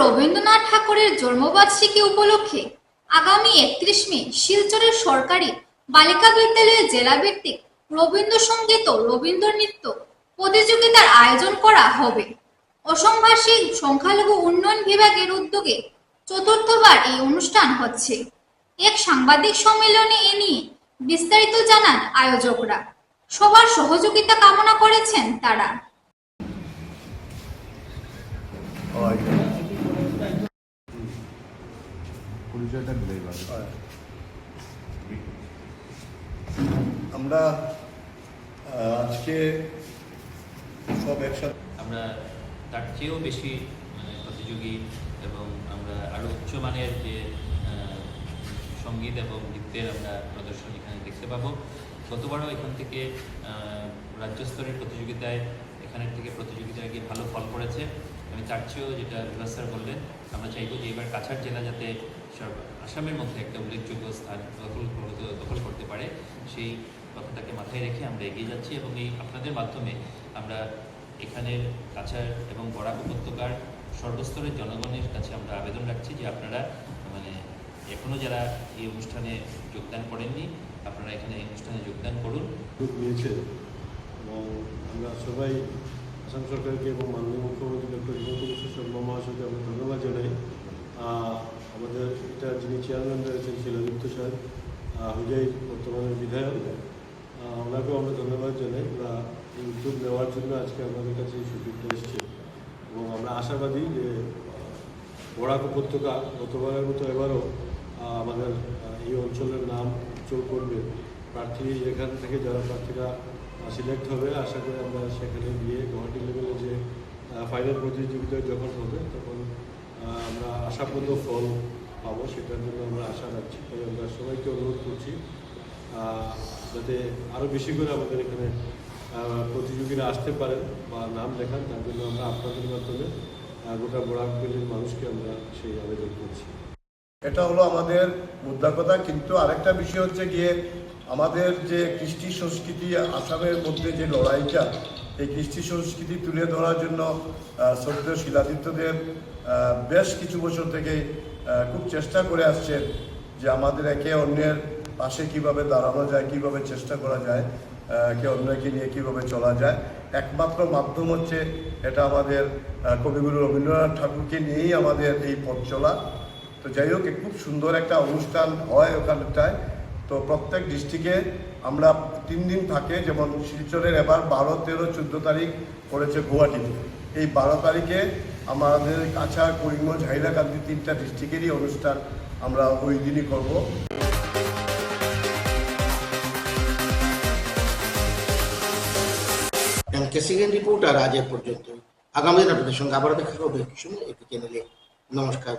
রবীন্দ্রনাথ ঠাকুরের জন্মবার্ষিকী উপলক্ষে আগামী 31 মে শিলচরের সরকারি বালিকা বিদ্যালয়ে জেলাভিত্তিক রবীন্দ্রসঙ্গীত ও রবীন্দ্র নৃত্য প্রতিযোগিতার আয়োজন করা হবে। অসম ভাষী সংখ্যালঘু উন্নয়ন বিভাগের উদ্যোগে চতুর্থবার এই অনুষ্ঠান হচ্ছে। এক সাংবাদিক সম্মেলনে এ নিয়ে বিস্তারিত জানান আয়োজকরা। সবার সহযোগিতা কামনা করেছেন তারা। আমরা আজকে সব একসাথে আমরা তার চেয়েও বেশি প্রতিযোগী এবং আমরা আরও উচ্চমানের যে সঙ্গীত এবং নৃত্যের আমরা প্রদর্শন এখানে দেখতে পাবো। গতবারও এখান থেকে রাজ্য স্তরের প্রতিযোগিতায় এখানের থেকে প্রতিযোগিতায় গিয়ে ভালো ফল করেছে। আমি তার চেয়েও যেটা বিভাস স্যার বললেন, আমরা চাইব যে এবার কাছাড় জেলা যাতে আসামের মধ্যে একটা উল্লেখযোগ্য স্থান দখল করতে পারে, সেই কথাটাকে মাথায় রেখে আমরা এগিয়ে যাচ্ছি। এবং এই আপনাদের মাধ্যমে আমরা এখানের কাছাড় এবং বরাক উপত্যকার সর্বস্তরের জনগণের কাছে আমরা আবেদন রাখছি যে আপনারা এখনও যারা এই অনুষ্ঠানে যোগদান করেননি, আপনারা এখানে এই অনুষ্ঠানে যোগদান করুন। নিয়েছে এবং আমরা সবাই আসাম সরকারকে এবং মাননীয় মুখ্যমন্ত্রী ডক্টর হিমন্ত বিশ্ব শর্মা মহাশয়কে আমরা ধন্যবাদ জানাই। আমাদের এটা যিনি চেয়ারম্যান রয়েছেন শিলাযুক্ত স্যার, হুজাই বর্তমানের বিধায়ক, ওনাকেও আমরা ধন্যবাদ জানাই। ওরা এই উদ্যোগ নেওয়ার জন্য আজকে আমাদের কাছে এই সুযোগটা এসছে এবং আমরা আশাবাদী যে বরাক উপত্যকা গতবারের মতো এবারও আমাদের এই অঞ্চলের নাম উজ্জ্বল করবে। প্রার্থী এখান থেকে যারা প্রার্থীরা সিলেক্ট হবে, আশা করি আমরা সেখানে গিয়ে গুয়াহাটি লেভেলে যে ফাইনাল প্রতিযোগিতা যখন হবে তখন আমরা আশাপ্রদ ফল পাবো, সেটার জন্য আমরা আশা রাখছি। তাই আমরা সবাইকে অনুরোধ করছি যাতে আরও বেশি করে আমাদের এখানে প্রতিযোগীরা আসতে পারেন বা নাম লেখান। তার জন্য আমরা আপনাদের মাধ্যমে গোটা বরাক ভ্যালির মানুষকে আমরা সেই আবেদন করছি। এটা হলো আমাদের মুদ্রা কথা। কিন্তু আরেকটা বিষয় হচ্ছে গিয়ে আমাদের যে কৃষ্টি সংস্কৃতি আসামের মধ্যে যে লড়াইটা, এই কৃষ্টি সংস্কৃতি তুলে ধরার জন্য শ্রদ্ধেয় শিলাদিত্যদেব বেশ কিছু বছর থেকে খুব চেষ্টা করে আসছেন যে আমাদের একে অন্যের পাশে কিভাবে দাঁড়ানো যায়, কিভাবে চেষ্টা করা যায়, একে অন্যকে নিয়ে কীভাবে চলা যায়। একমাত্র মাধ্যম হচ্ছে এটা আমাদের কবিগুরু রবীন্দ্রনাথ ঠাকুরকে নিয়েই আমাদের এই পথ চলা। তো যাই হোক, খুব সুন্দর একটা অনুষ্ঠান হয় ওখানটায়। তো প্রত্যেক ডিস্ট্রিক্টে আমরা 3 দিন থাকে, যেমন শিলচরের এবার 12, 13, 14 তারিখ পড়েছে গুয়াহাটিতে। এই 12 তারিখে আমাদের কাছাড়, করিমগঞ্জ, হাইলাকান্দি 3টা ডিস্ট্রিক্টেরই অনুষ্ঠান আমরা ওই দিনই করব। কেসিগেন রিপোর্টার আজ এ পর্যন্ত। আগামী দিন আপনাদের সঙ্গে আবার দেখা হবে একই সময় একই চ্যানেলে। নমস্কার।